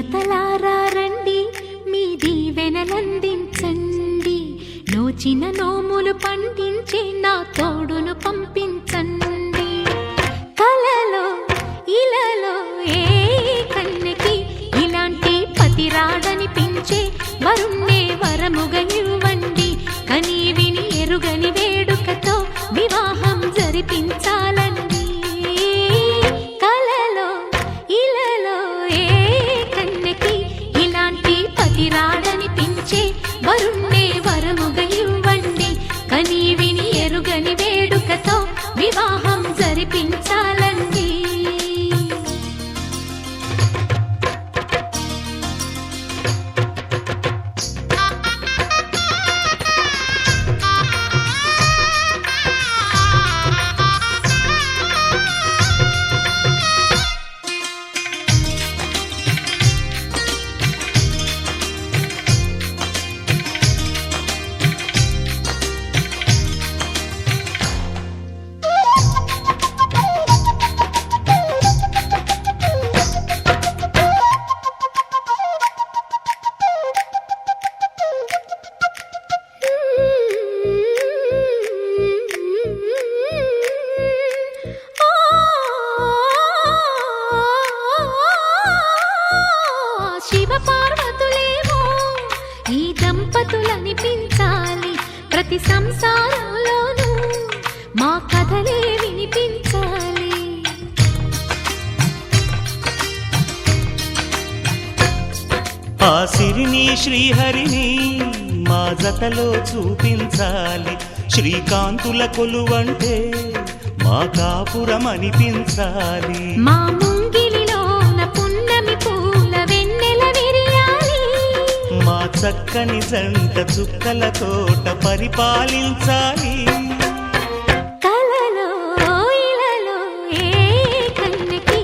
దేవతలారా రండి, మీ దీవెనలందించండి. నోచిన నోములు పండించే నా తోడును పంపించండి. కలలో ఇలలో ఏ కన్నెకి ఇలాంటి పతి రాడనిపించే వరుణ్ణే వరముగా ఇవ్వండి. కని విని ఎరుగని వేడుకతో వివాహం జరిపించాలండి. కలలో ఇలలో ఏ కన్నెకి ఇలాంటి పతి రాడనిపించే వరుణ్ణే వరముగా ఇవ్వండి. కని విని ఎరుగని వేడుకతో వివాహం జరిపించాలండి. శివపార్వతులేమో ఈ దంపతులనిపించాలి. ప్రతి సంసారంలోనూ మా కథలే వినిపించాలి. ఆ సిరిని శ్రీహరిని మా జతలో చూపించాలి. శ్రీకాంతుల కొలువంటే మా కాపురం అనిపించాలి. మా ముంగిలిలోన పున్నమి పూల వెన్నెల విరియాలి. మా చక్కని జంట చుక్కల తోట పరిపాలించాలి. కలలో ఇలలో ఏ కన్నెకి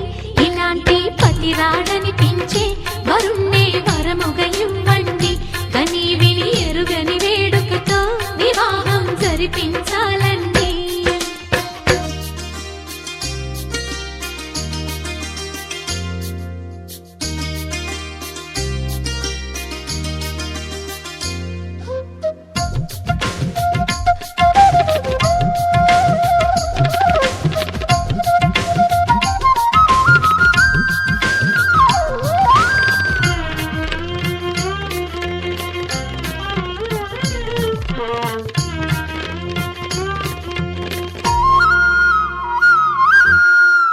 ఇలాంటి పతి రాడనిపించే వరుణ్ణే వరముగా ఇవ్వండి. కని విని ఎరుగని వేడుకతో వివాహం జరిపించాలండి.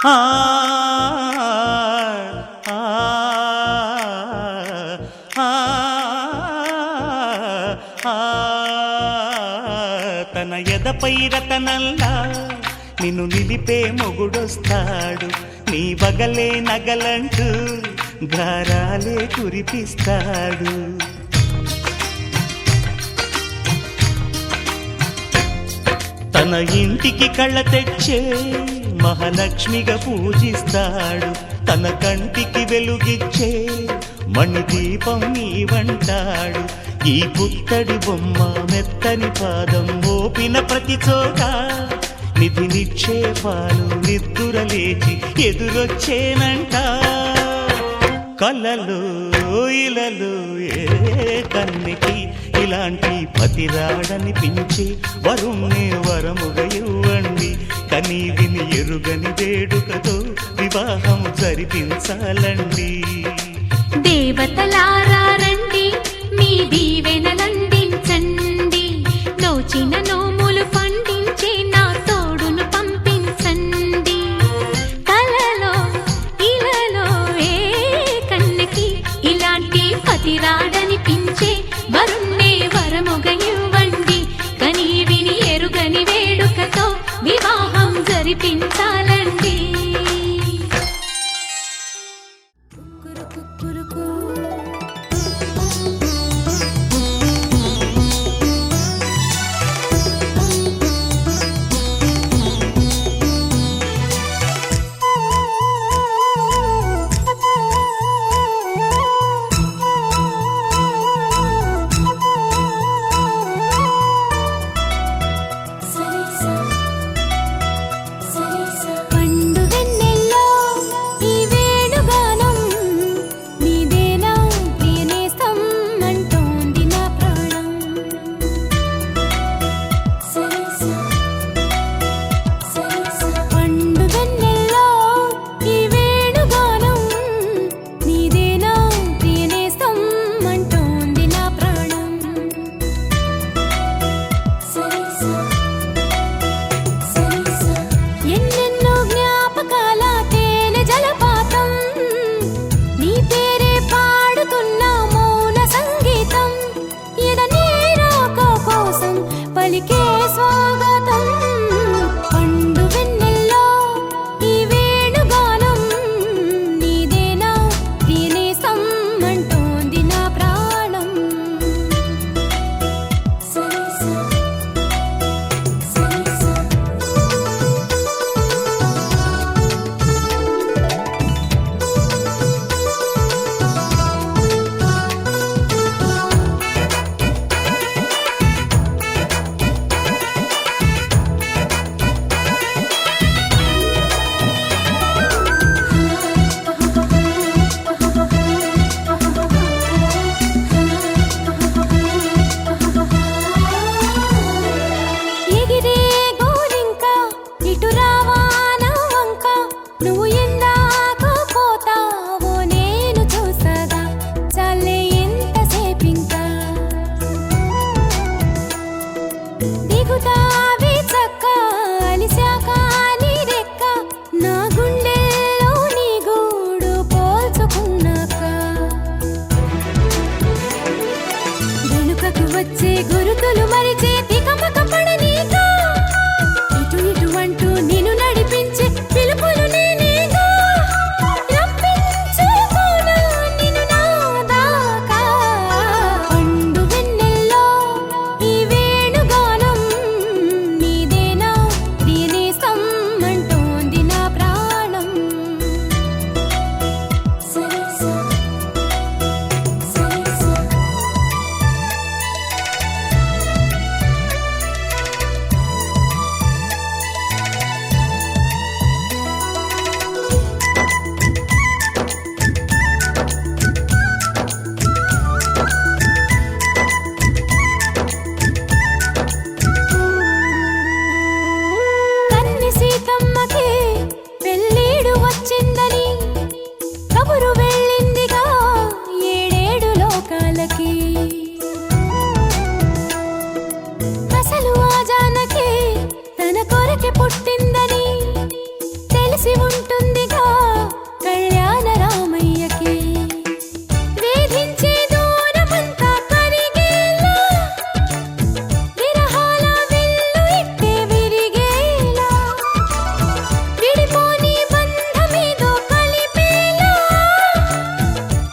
ఆ ఆ ఆ తన ఎదపై రతనల్లా నిన్ను నిలిపే మొగుడొస్తాడు. నీ బగలే నగలంటూ గారాలే కురిపిస్తాడు. తన ఇంటికి కళ్ళ తెచ్చే మహాలక్ష్మిగా పూజిస్తాడు. తన కంటికి వెలుగిచ్చే మణిదీపం నీవంటాడు. ఈ పుత్తడి బొమ్మ మెత్తని పాదం మోపిన ప్రతి చోట నిధి నిక్షేపాలు నిద్దురలేచి ఎదురొచ్చేనంట. కలలో ఇలలో ఏ కన్నెకి ఇలాంటి పతి రాడనిపించి వరుణ్ణే వరముగా ఇవ్వండి. కని విని ఎరుగని వేడుకతో వివాహం జరిపించాలండి. దేవతలారా రండి, మీ దీవెనలందించండి. నోచిన నోములు పండించే నా తోడును పంపించండి. కలలో ఇలలో ఏ కన్నెకి ఇలాంటి పతి రాడనిపించే వరుణ్ణే వరముగా ఇవ్వండి. కని విని ఎరుగని వేడుకతో వివాహం జరిపించాలండి. Sarisa ఊరు వెళ్ళిందిగా ఏడేడు లోకాలకి. అసలు ఆ జానకి తన కొరకే పుట్టిందని తెలిసి ఉంటుందిగా కళ్యాణ రామయ్యకి. వేధించే దూరమంతా కరిగేలా విరహాల విల్లు ఇట్టే విరిగేలా విడిపోని బంధమేదో కలిపేలా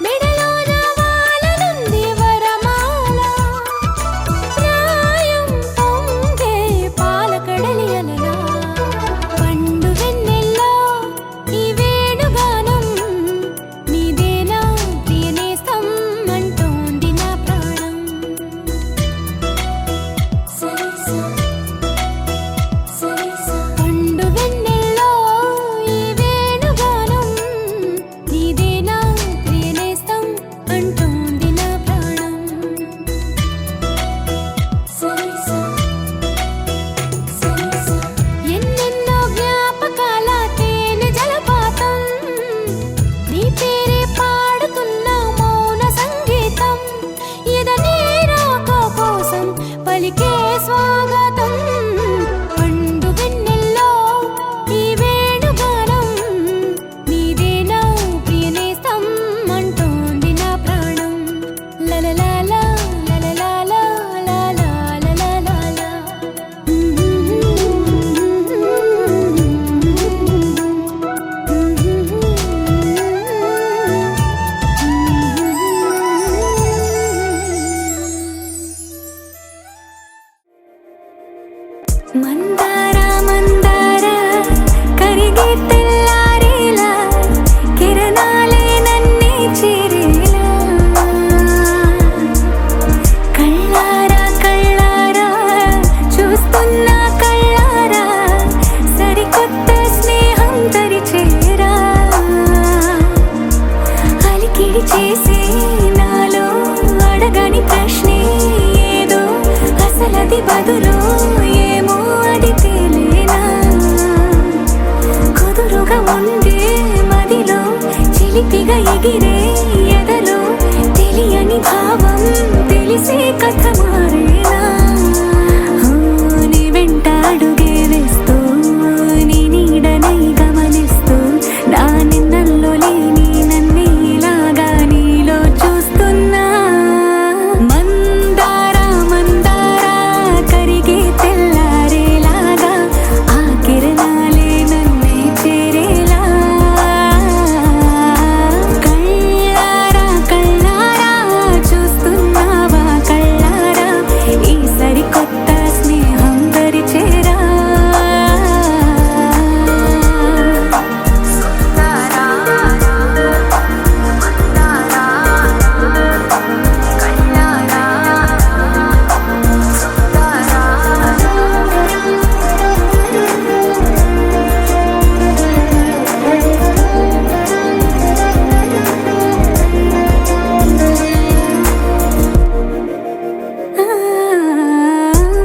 మెడలోన వాలనుంది వరమాల. ప్రాయం పొంగే పాలకడలి అలలా పండు వెన్నెల్లో ఈ వేణుగానం నీదేనా ప్రియనేస్తం అంటోంది నా ప్రాణం. పండు వెన్నెల్లో ఈ వేణుగానం నీదేనా ప్రియనేస్తం అంటోంది నా ప్రాణం. ఎన్నెన్నో జ్ఞాపకాల తేనె జలపాతం నీ పేరే పాడుతున్న మౌన సంగీతం. ఎదనే రాక కోసం పలికే స్వాగతం. పండు వెన్నెల్లో ఈ వేణుగానం నీదేనా ప్రియనేస్తం అంటోంది నా ప్రాణం. లలలాలా లలలాలా లాలాలాలాలా. మందార మందార కరిగే తెల్లారేలా కిరణాలే నన్నే చేరేలా. కళ్ళారా కళ్ళారా చూస్తున్నా కళ్ళారా సరికొత్త స్నేహం తరిచేరా. అలికిడి చేసే నాలో అడగని ప్రశ్నే ఏదో అసలది బదులు ఏమో అది తేలేనా. కుదురుగా ఉండే మదిలో చిలిపిగా ఎగిరే ఎదలో తెలియని భావం తెలిసే కథ మారేనా. నీ వెంట అడుగే వేస్తూ నీ నీడనై గమనిస్తూ నా నిన్నల్లో లేని నన్నే ఇలాగా నీలో చూస్తున్నా. మందార మందార కరిగే తెల్లారేలాగా ఆ కిరణాలే నన్నే చేరేలా. కళ్ళారా కళ్ళారా చూస్తున్నావా కళ్ళారా ఈ సరికొత్త స్నేహం దరిచేరా.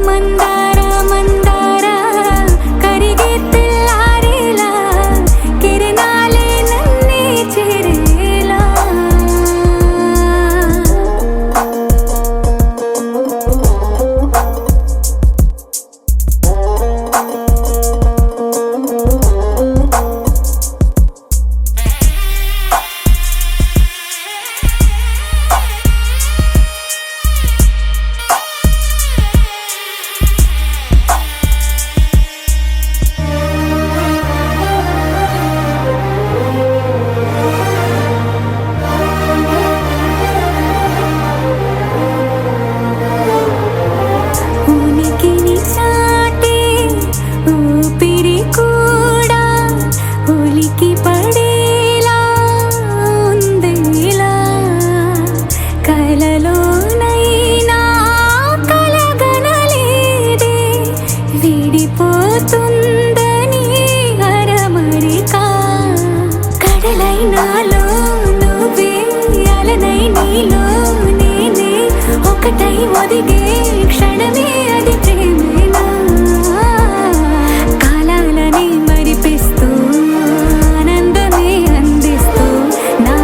మందార మందార కరిగే తెల్లారేలా కిరణాలే నన్నే చేరేలా. ఉనికిని చాటే ఊపిరి కూడా ఉలికి పడేలా ఉందేలా. కలలోనైనా కలగనలేదే విడిపోతుందని అరమరిక. కడలై నాలో నువ్వే అలనై నీలో నేనే ఒకటై ఒదిగే క్షణమే అది ప్రేమేనా. కాలాలని మరిపిస్తూ ఆనందమే అందిస్తూ నా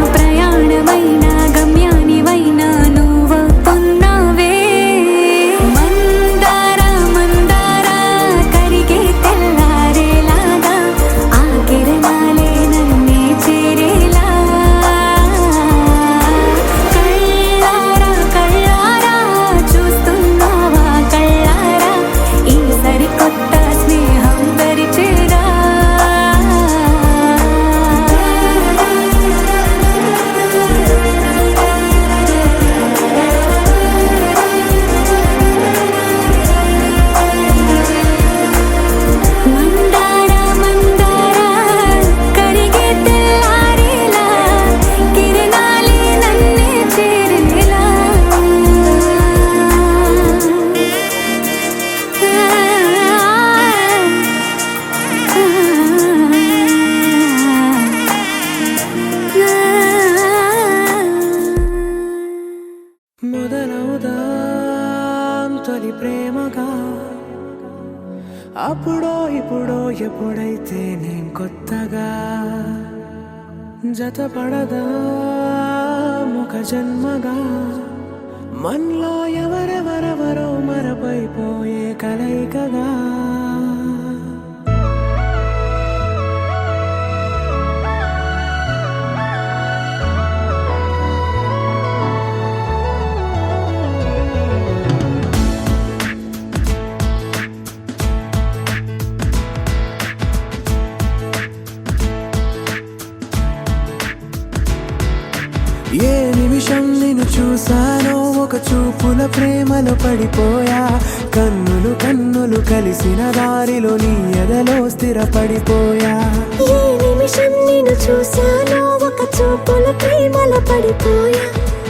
అప్పుడో ఇప్పుడో ఎప్పుడైతే నేను కొత్తగా జతపడదా ఒక జన్మగా మనలో ఎవరెవరెవరో మరపైపోయే కలయికగా ఏ నిమిషం నిన్ను చూసానో ఒక చూపుల ప్రేమలో పడిపోయా కన్నులు కన్నులు కలిసిన దారిలో నీ ఎదలో స్థిరపడిపోయా ఏ నిమిషం నిన్ను చూశానో ఒక చూపుల ప్రేమలో పడిపోయా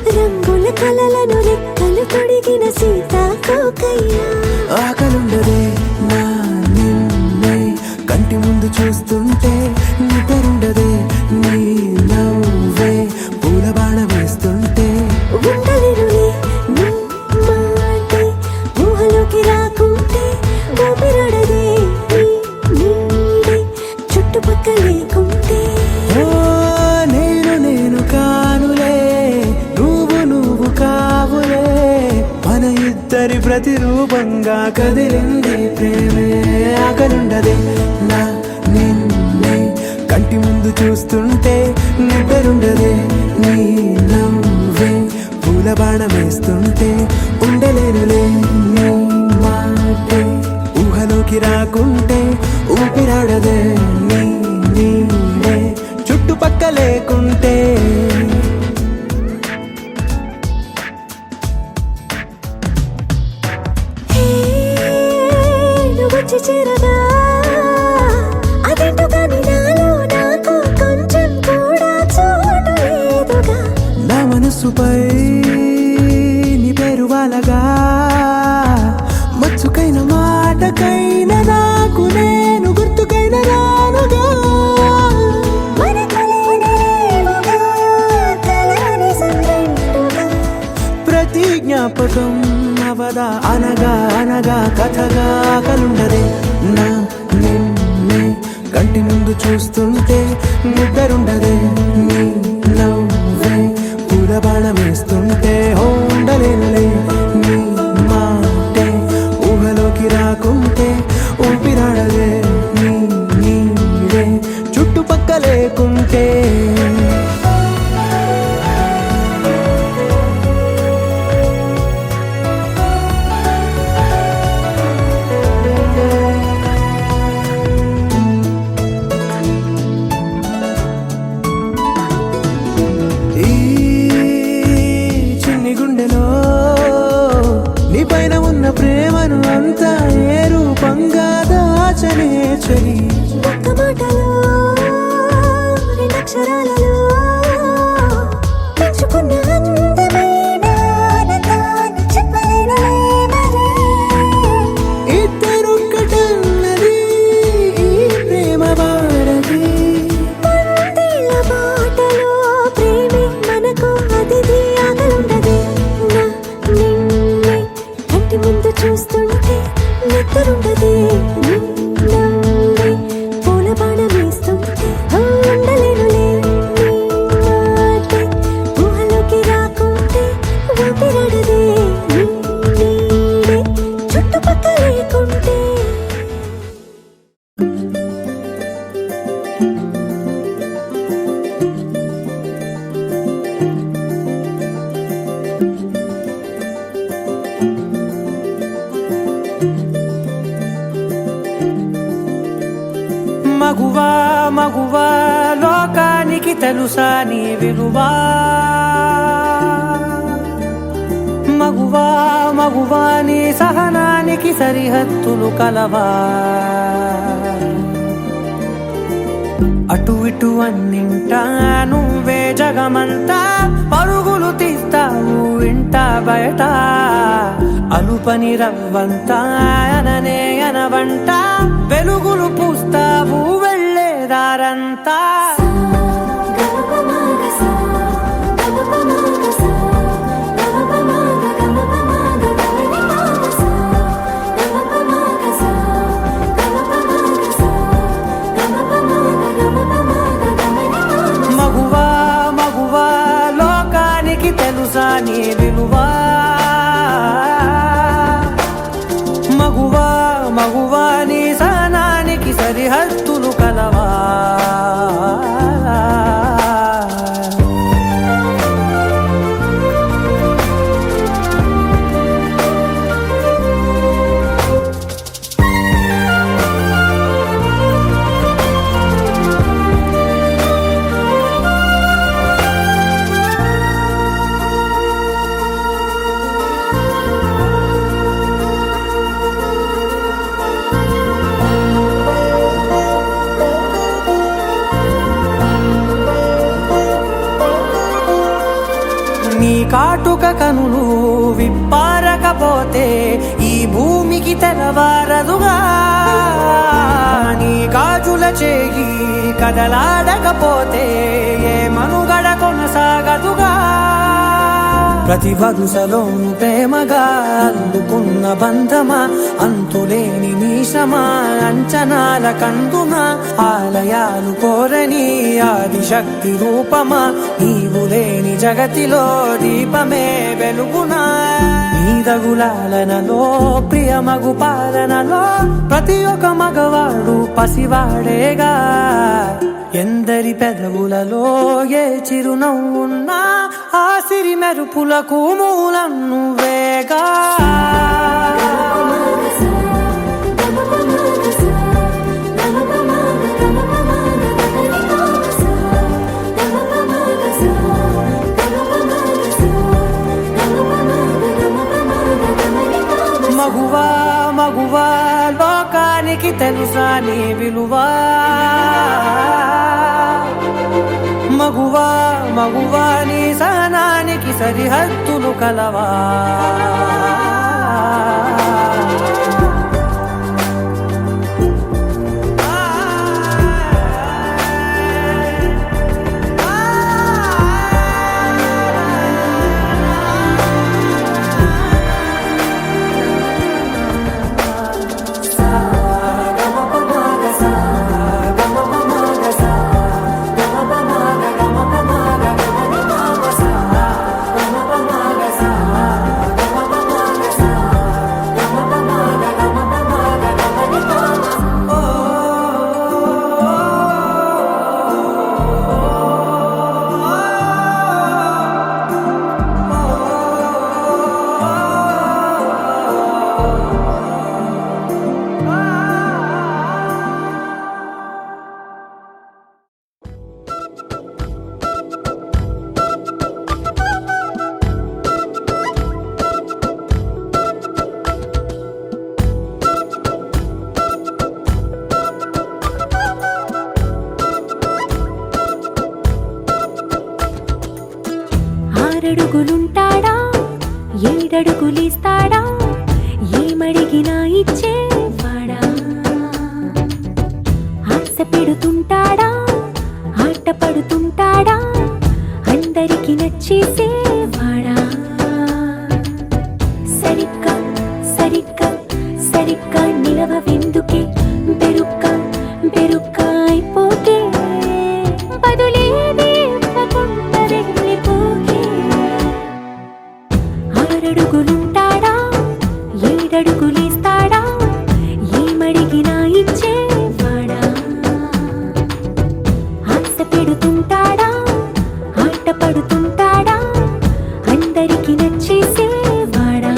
రంగుల కలలను రెక్కలు తొడిగిన సీతాకోకయ్యా ఆకలుండదే నా నిన్నే కంటి ముందు చూస్తుంటే నిద్రుండదే నీ నవ్వే పూల బాణ వేస్తుంటే ఉండలేనులే నీ మాటే ఊహలోకి రాకుంటే ఊపిరాడదే నీ నీడే చుట్టుపక్కల లేకుంటే ఓ నేను కానులే నువ్వు కావులే మన ఇద్దరి ప్రతిరూపంగా కదిలింది ప్రేమే ఆకలుండదే నా నిన్నే కంటి ముందు చూస్తుంటే నిద్రుండదే నీ నవ్వే పూల బాణం వేస్తుంటే ఉండలేనులే నీ మాటే ఊహలోకి రాకుంటే ఊపిరాడదే నీ నీడే చుట్టుపక్క లేకుంటే హే నువ్వు వచ్చి చేరగా అదేంటో కానీ నాలో నాకు కొంచెం కూడా చోటు లేదుగా నా మనసుపై నీ పేరు వాలగా మచ్చుకైన మాటకైన నాకు నేను గుర్తుకైన రానుగా మన కలయినలేవుగా కలని సంరెండుగా ప్రతి జ్ఞాపకం అవదా అనగా అనగా కథగా కలుండదే నా నిన్నే కంటి ముందు చూస్తుంటే నిద్రుండదే నీ నవ్వే పూల బాణం వేస్తుంటే ఉండలేనులే నీ మాటే ఊహలోకి రాకుంటే ఊపిరాడదే నీ నీడే చుట్టుపక్క లేకుంటే ఈ చిన్ని గుండెలో నీ పైన ఉన్న ప్రేమను అంతా ఏ రూపంగా దాచనే చలి ఒక్క మాటలో రెండక్షరాలలో పెంచుకున్న అందమైన ఆనందాన్ని చెప్పలేనులే మరి ఇద్దరొక్కటన్నది ఈ ప్రేమ వాడది పందిళ్ళ బాటలో ప్రేమే మనకు అతిథి ఆగలుండదే నా నిన్నే కంటి ముందు చూస్తుంటే నిద్రుండదే నీ నవ్వే పూల బాణం వేస్తుంటే ఉండలేనులే నీ మాటే ఊహలోకి రాకుంటే ఊపిరాడదే నీ నీడే చుట్టుపక్కల లేకుంటే మగువా మగువా లోకానికి తెలుసా నీ విలువా మగువా మగువా నీ సహనానికి సరిహద్దులు కలవా అటు ఇటు అన్నింటా నువ్వే జగమంతా పరుగులు తీస్తావు ఇంట బయట అలుపని రవ్వంతా అననే అనవంట వెలుగులు పూస్తావు వెళ్ళేదారంతా నీ కాటుక కనులు విప్పారకపోతే ఈ భూమికి తెలవారదుగా నీ గాజుల చేయి కదలాడకపోతే ఏ మనుగడ కొనసాగదుగా ప్రతి వరుసలోను ప్రేమగా అల్లుకున్న బంధమా అంతులేని నీశమా అంచనాల కందుమా ఆలయాలు కోరని ఆదిశక్తి రూపమా నీవు లేని జగతిలో దీపమే వెలుగునా నీదగులాలనలో ప్రియమగు పాలనలో ప్రతి ఒక్క మగవాడు పసివాడేగా ఎందరి పెదవులలో ఏ చిరునవ్వున్నా ఆ సిరి మెరుపులకు మూలం నువ్వేగా మగువా మగువా లోకానికి తెలుసా నీ విలువా మగువా మగువా నీ సహనానికి సరిహద్దులు కలవా ఆరడుగులుంటాడా ఏడడుగులిస్తాడా ఏమడిగినా ఇచ్చేవాడా ఆశ పెడుతుంటాడా ఆట పడుతుంటాడా అందరికి నచ్చేసేవాడా సరిగ్గా సరిగ్గా సరిగ్గా నిలవెందుకే బెరుక్క బెరుక్క అయిపోకే బదులేది ఇవ్వకుండా వెళ్ళిపోకే ఆరడుగులుంటాడా ఏడడుగులిస్తాడా ఏమడిగినా ఇచ్చేవాడా ఆశ పెడుతుంటాడా ఆట పడుతుంటాడా అందరికి నచ్చేసేవాడా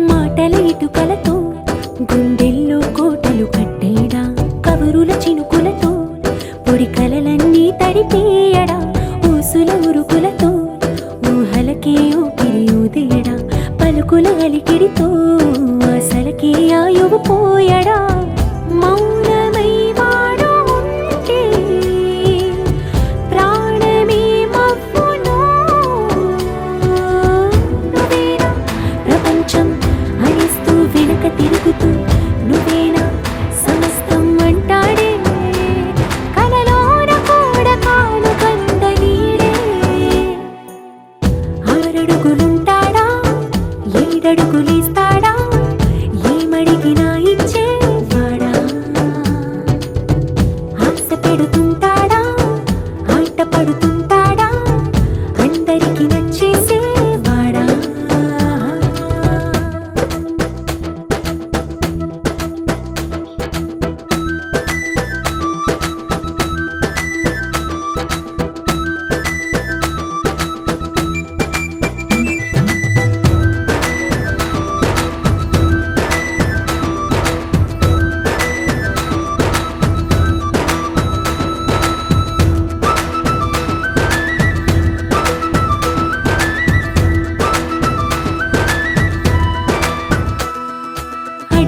మాటల ఇటుకలతో గుండెల్లో కోటలు కట్టేడా కబురుల చినుకులతో పొడి కలలన్నీ తడిపేయడా ఊసుల ఉరుకులతో ఊహలకే ఊపిరి ఊదేయడా పలుకుల అలికిడితో ఆశలకే ఆయువు పోయడా మౌనమై వాడు ఉంటే ప్రాణమే మవ్వును నువ్వేనా ప్రపంచం అనిస్తూ వెనుక తిరుగుతూ నువ్వేనా సమస్తం అంటాడే కలలోన కూడా కానుక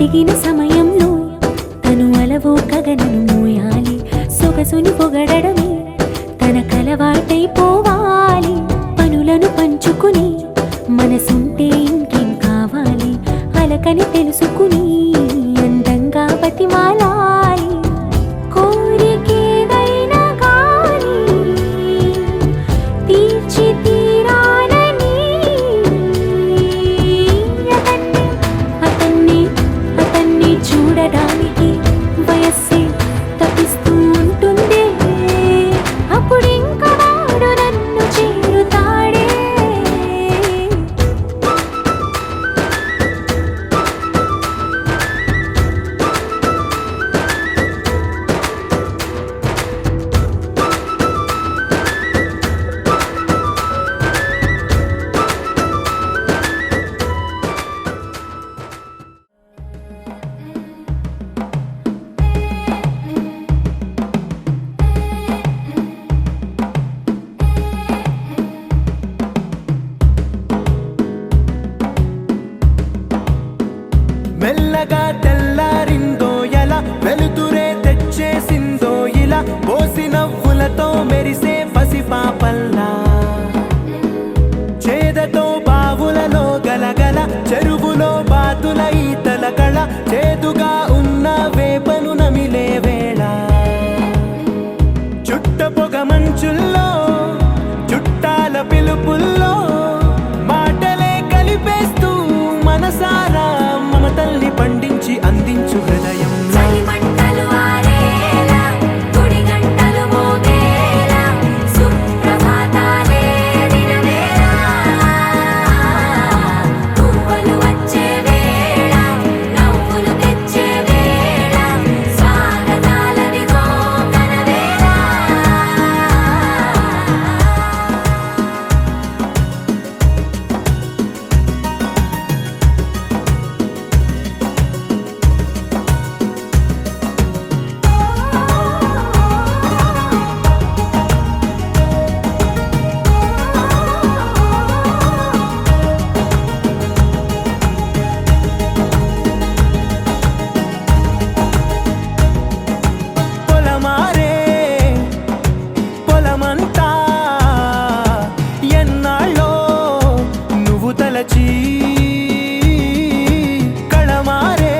అడిగిన సమయంలో తను అలవో కగనను మోయాలి సొగసుని పొగడమే తనకలవాటైపోవాలి పనులను పంచుకుని మనసుంటే ఇంకేం కావాలి అలకని తెలుసుకుని అందంగా బతిమాలాలి కోరికేదైనా కానీ తీర్చి తీరాలని అతన్ని చూడడానికి వయస్సే తప్పిస్తూ ఉంటుంది అప్పుడింకా వాడు నన్ను చేరుతాడే మెల్లగా తెల్లారిందో ఎలా వెలుతురే తెచ్చేసిందో ఇలా పోసి నవ్వులతో మెరిసే పసిపాపల్లా చేదతో బావులలో గలగల చెరువులో బాతుల ఈతల కళ చేదుగా ఉన్న వేపను నమిలే వేళ చుట్ట పొగ మంచుల్లో చుట్టాల పిలుపుల్లో మాటలే కలిపేస్తూ మనసారా మమతల్ని పండించి అందించు హృదయం చలిమంటలు ఆరేలా గుడి గంటలు మోగేలా సుప్రభాతాలే దినవేళ పువ్వులు వచ్చే వేళ నవ్వులు తెచ్చే వేళ స్వాగతాలదిగో కనవేళ పొలమారే పొలమంతా ఎన్నాళ్ళో నువ్వు తలచి కళమారే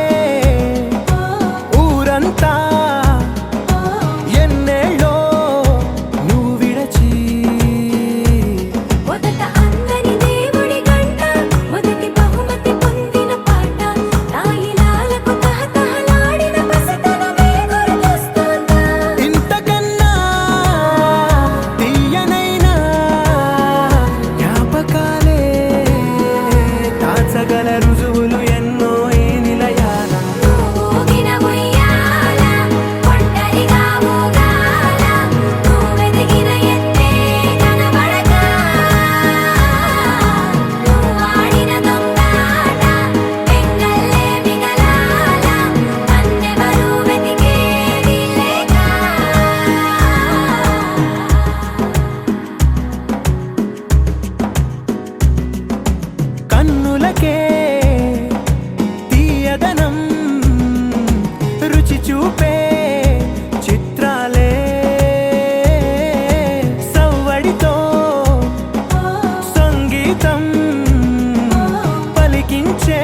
ఊరంతా ఎన్నేళ్ళో నువ్వు విడచి మొదట అందని దేవుడి గంట మొదటి బహుమతి పొందిన పాట తాయిలాలకు తహతహలాడిన పసితనమే గుర్తొస్తుందా ఇంతకన్నా తీయనైనా జ్ఞాపకాలే దాచగల రుజువులు ఎన్నో ఈ నిలయాల ఊగిన ఉయ్యాల ఒంటరిగా ఊగాల నువ్వెదిగిన ఎత్తే కనబడక నువ్వాడిన దొంగాట పెంగల్లే మిగలాల నన్నెవరూ వెతికేది లేక కన్నులకే తీయదనం రుచి చూపే చిత్రాలే సవ్వడితో సంగీతం పలికించే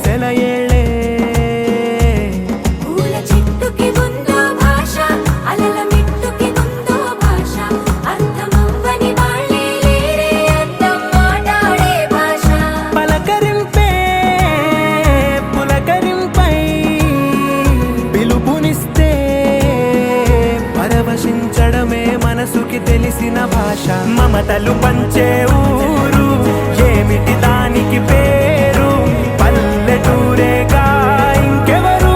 సెలయేళ్ళే పూల చెట్టుకి ఉందో భాష అలల మిట్టుకి ఉందో భాష అర్థమవ్వని వాళ్ళే లేరే అర్థం మాట్లాడే భాష పలకరింపే పులకరింపై పిలుపునిస్తే పరవశించడమే మనసుకి తెలిసిన భాష మమతలు పంచే ఊరు ఏమిటి దానికి పేరు పల్లెటూరేగా ఇంకెవరు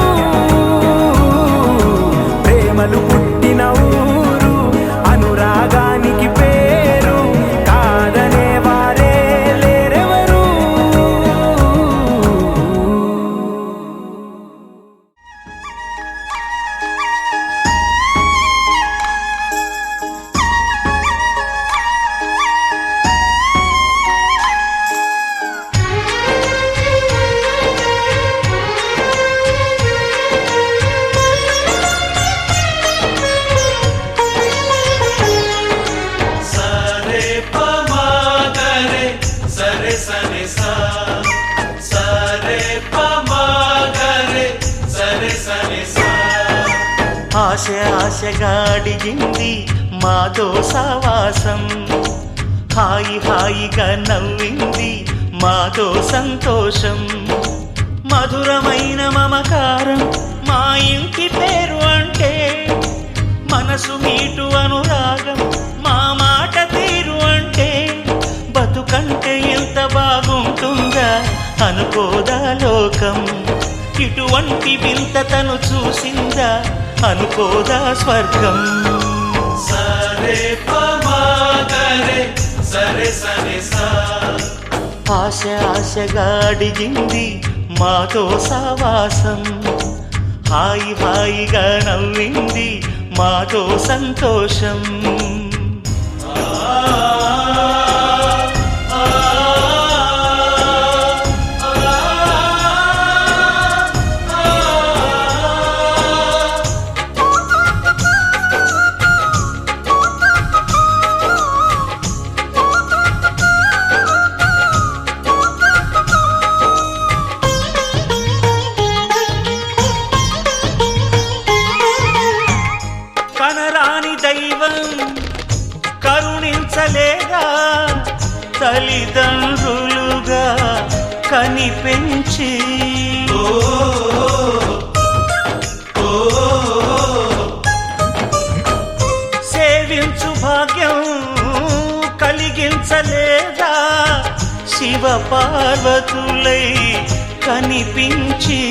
ప్రేమలు పుట్టిన ఊరు అనురాగానికి పేరు కాదనే వారే లేరెవరు ఆశగా అడిగింది మాతో సావాసం, హాయి హాయిగా నవ్వింది మాతో సంతోషం, మధురమైన మమకారం మా ఇంటి పేరు అంటే, మనసు మీటు అనురాగం మా మాట తీరు అంటే, బతుకంటే ఎంత బాగుంటుందా అనుకోదా లోకం, ఇటువంటి వింత తను చూసిందా అనుకోదా స్వర్గం. సరే పమాగరే సరే సరే సా, ఆశగా అడిగింది మాతో సావాసం, హాయి హాయిగా నవ్వింది మాతో సంతోషం. కనరాని దైవం కరుణించలేదా, తల్లిదండ్రులుగా కనిపెంచి, సేవించు భాగ్యం కలిగించలేదా, శివ పార్వతులై కనిపించి,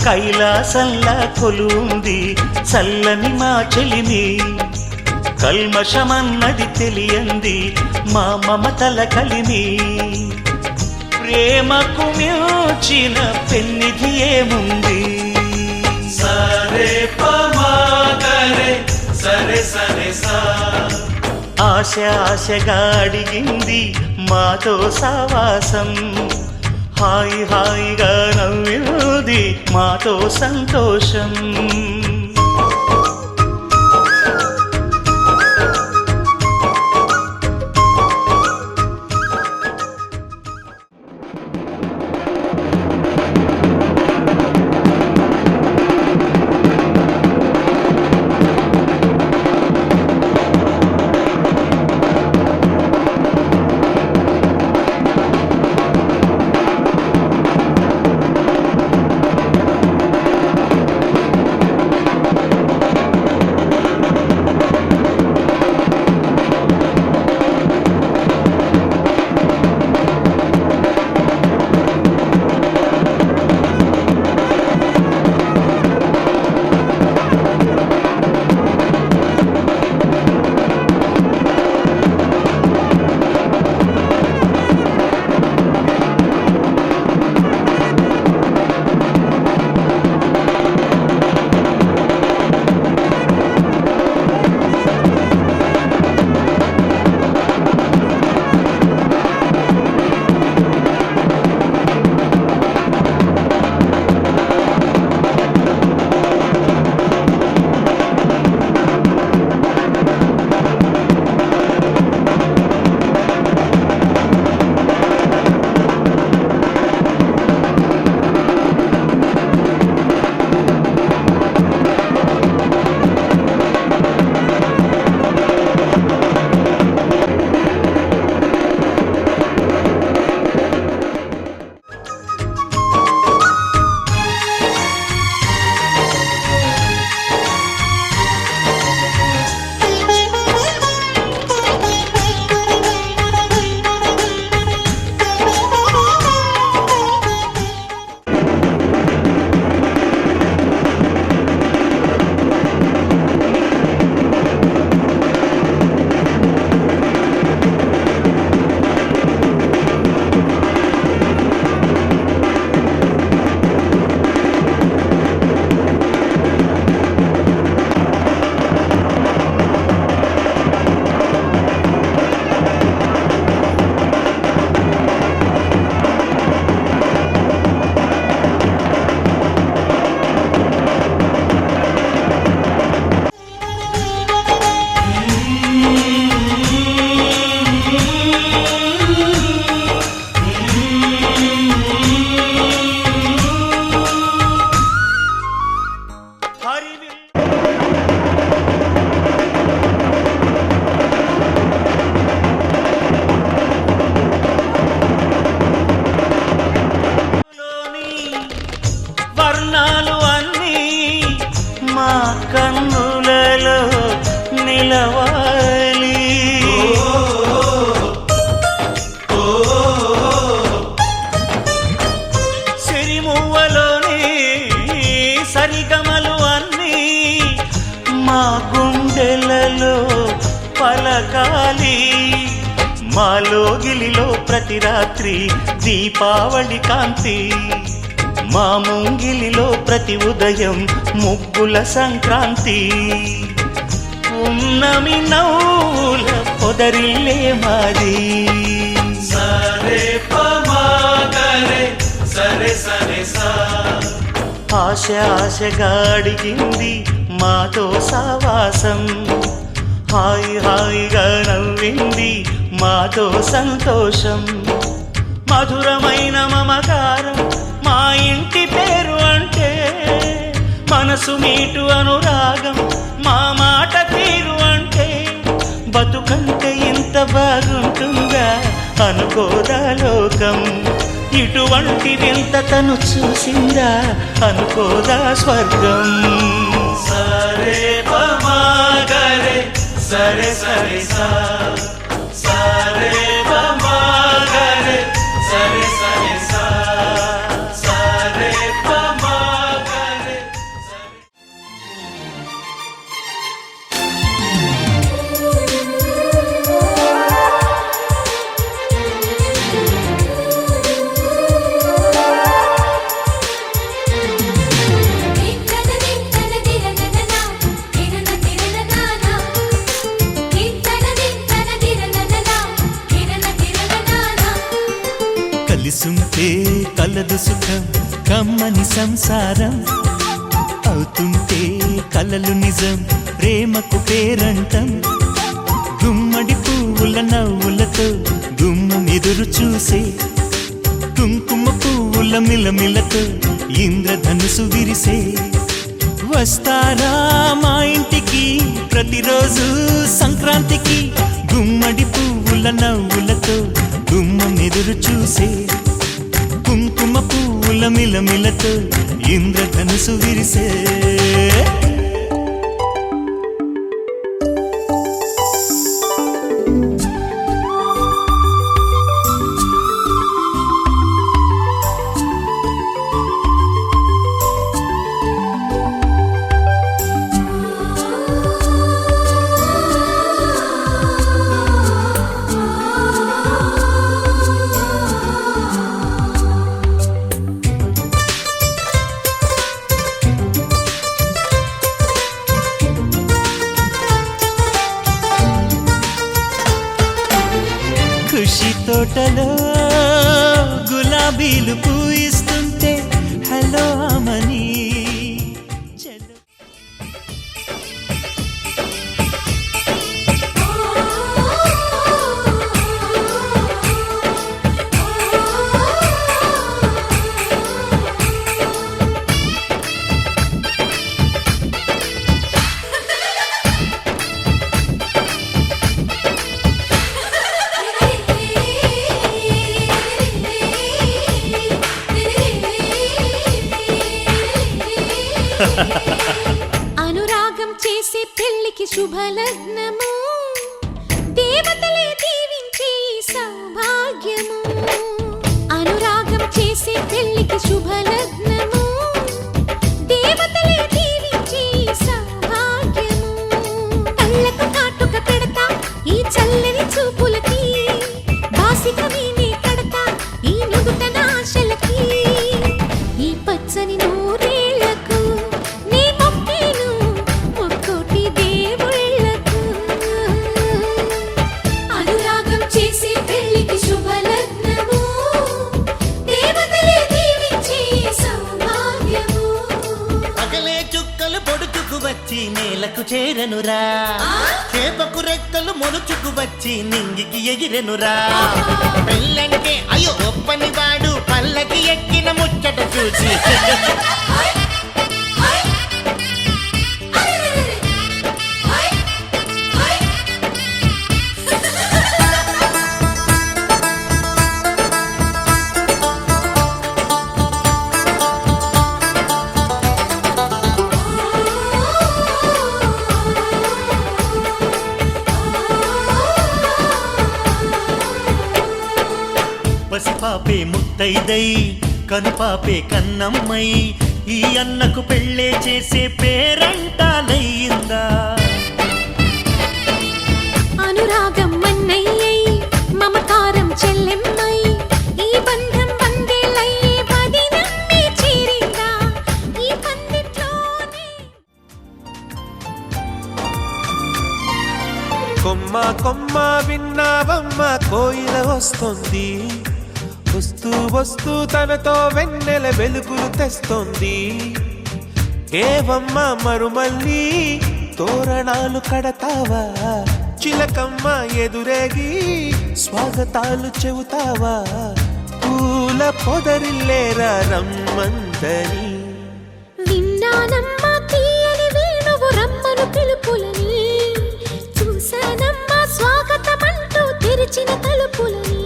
కైలాసంలా కొలుంది చల్లని మా చెలిమి, కల్మషమన్నది తెలియంది మా మమతల కలిమి, ప్రేమకు మించిన పెన్నిధి ఏముంది. సరే పమాగరే సరే సరే సా, ఆశగా అడిగింది మాతో సావాసం, హాయి హాయిగా నవ్వింది మాతో సంతోషం. క్షణాలు అన్నీ మా కన్నులలో నిలవాలి. సిరిమువ్వలోని సరిగమలు అన్నీ మా గుండెలలో పలకాలి. మాలో గిలిలో ప్రతి రాత్రి దీపావళి కాంతి, మా ముంగిలిలో ప్రతి ఉదయం ముగ్గుల సంక్రాంతి. ఉన్నమి నవ్వుల పొదరిల్లే మాది. సరే పమాగరే సరే సరే సా. ఆశ ఆశగా అడిగింది మాతో సావాసం, హాయి హాయిగా నవ్వింది మాతో సంతోషం. మధురమైన మమకారం మా ఇంటి పేరు అంటే, మనసు మీటు అనురాగం మా మాట తీరు అంటే, బతుకంటే ఇంత బాగుంటుందా అనుకోదా లోకం. ఇటువంటి వింత తను చూసిందా అనుకోదా స్వర్గం. సరే పమాగరే సరే సరే సా. సరే పమాగరే సరే సరే సా. సరే పమాగరే సరే. కలిసుంటే కలదు సుఖం కమ్మని సంసారం, అవుతుంటే కలలు నిజం ప్రేమకు పేరంటం. గుమ్మడి పువ్వుల నవ్వులతో గుమ్మం ఎదురు చూసే, కుంకుమ పువ్వుల మిలమిలతో ఇంద్రధనుసు విరిసే. వస్తారా మా ఇంటికి ప్రతిరోజు సంక్రాంతికి, గుమ్మడి పువ్వుల నవ్వులతో గుమ్మం ఎదురు చూసే, కుంకుమ పువ్వుల మిలమిలతో ఇంద్రధనుసు విరిసే. ఖుషి తోటలో గులాబీలు పూయిస్తుంటే హలో అమని చలో. అనురాగం చేసే పెళ్లికి శుభలగ్నము, దేవతలే దీవించే సౌభాగ్యము. అనురాగం చేసే పెళ్లికి శుభలగ్నము, దేవతలే దీవించే సౌభాగ్యము. కళ్ళకు కాటుక పెడతా ఈ చల్లని చూపులకి, బాసిక వీణే కడతా ఈ నుదుట నాశలకి. ఈ పచ్చని నూరేళ్లకు నీ మొక్కేను ముక్కోటి దేవుళ్ళకు. అనురాగం చేసే పెళ్లికి శుభలగ్నము, దేవతలే దీవించే సౌభాగ్యము. పగలే చుక్కలు పొడుచుకు వచ్చి నేలకు చేరనురా, చేపకు రెక్కలు మొలుచుకు వచ్చి నింగికి ఎగిరెనురా. పెళ్ళంటే అయ్యో ఒప్పని వాడు పల్లకి ఎక్కిన ముచ్చట చూసి పాపే ముత్తైదై కనుపాపే కన్నమ్మై ఈ అన్నకు పెళ్ళే చేసే పేరంటాలయ్యిందా అనురాగం మన్నయ్యై మమకారం చెల్లెమ్మై ఈ బంధం వందేలయ్యే పది నమ్మి చేరిందా ఈ పందిట్లోనే కొమ్మ కొమ్మ విన్నావమ్మ కోయిల వస్తుంది వస్తూ వస్తూ తనతో వెన్నెల వెలుగులు తెస్తుంది ఏవమ్మ మరుమల్లి తోరణాలు కడతావా చిలకమ్మ ఎదురేగి స్వాగతాలు చెబుతావా పూల పొదరిల్లేరా రమ్మందని విన్నానమ్మా తీయని వేణువు రమ్మను పిలుపులని చూశానమ్మా స్వాగతమంటూ తెరిచిన తలుపులని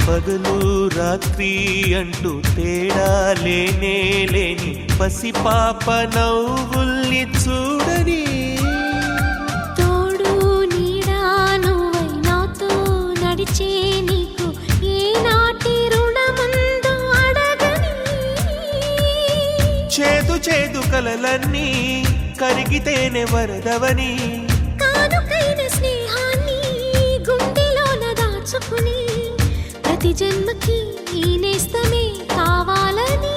పగలు రాత్రి అంటూ తేడా లేనే లేని పసిపాప నవ్వుల్ని చూడని తోడు నీడా నువ్వై నాతో నడిచే నీకు ఏనాటి రుణముందో అడగని చేదు చేదు కలలన్నీ కరిగితేనే వరదవని కానుకైన స్నేహాన్ని గుండెలోన దాచుకుని ప్రతి జన్మకి ఈ నేస్తమే కావాలని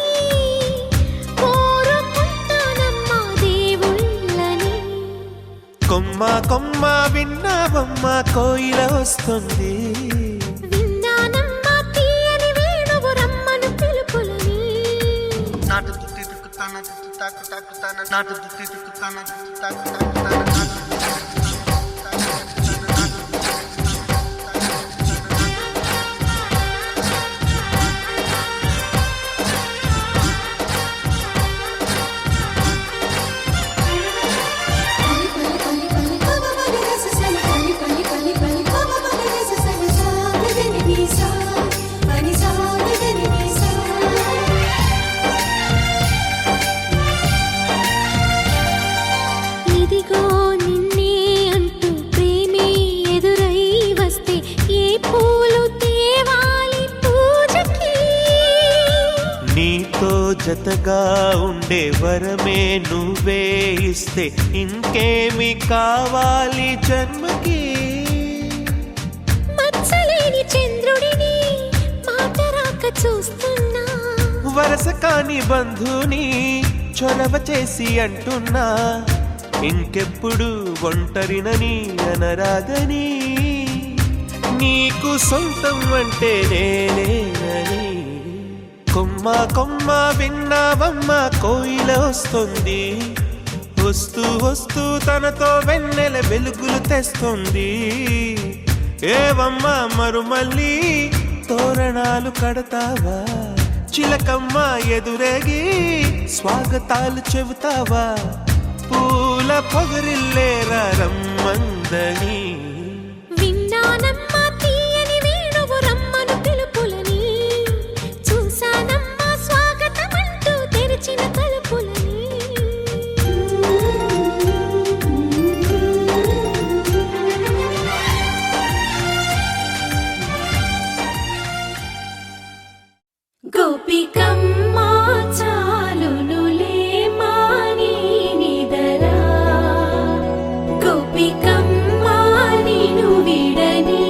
కోరుకుంటానమ్మా దేవుళ్ళని కొమ్మ కొమ్మ విన్నావమ్మ కోయిల వస్తుంది విన్నానమ్మా తీయని వేణువు రమ్మను పిలుపులని నాటు దుత్తి దుక్కుతాన దుత్తు తాకు తాకుతాన నాటు దుత్తి దుక్కుతాన దుత్తు తాకు తాకుతాన ఇదిగో నిన్నే అంటూ ప్రేమే ఎదురై వస్తే ఏ పూలు తేవాలి పూజకి నీతో జతగా ఉండే వరమే నువ్వే ఇస్తే ఇంకేమి కావాలి జన్మకి మచ్చలేని చంద్రుడిని మాట రాక చూస్తున్నా వరస కాని బంధుని చొరవ చేసి అంటున్నా ఇంకెప్పుడు ఒంటరినని అనరాదని నీకు సొంతం అంటే నేనేనని కొమ్మ కొమ్మ విన్నావమ్మ కోయిల వస్తుంది వస్తూ వస్తూ తనతో వెన్నెల వెలుగులు తెస్తుంది ఏవమ్మ మరుమల్లి తోరణాలు కడతావా చిలకమ్మ ఎదురేగి స్వాగతాలు చెబుతావా పూల పొగరిల్లేరా రమ్మందని విన్నానమ్మా తీయని వేణువు రమ్మను పిలుపులని చూశానమ్మా స్వాగతమంటూ తెరిచిన తలుపులని గోపికమ్మ చాలునులే మాని నిదరా గోపికమ్మ నిను విడని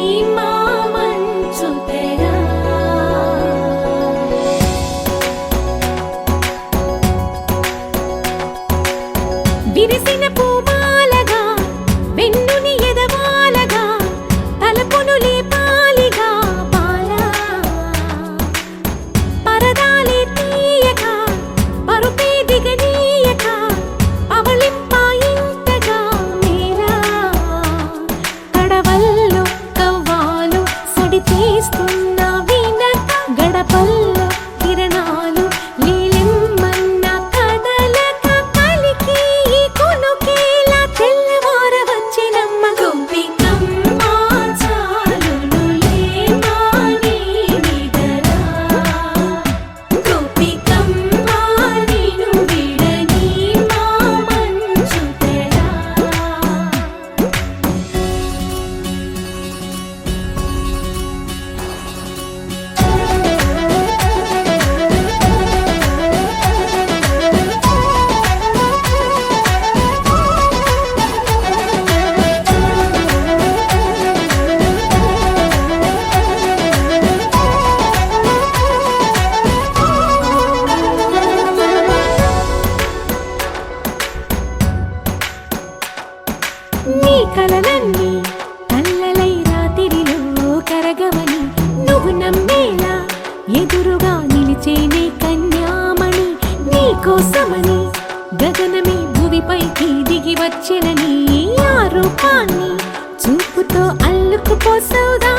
కోసమని గగనమే భూమిపైకి దిగి వచ్చినని ఆ రూపాన్ని చూపుతో అల్లుకుపోసవుదా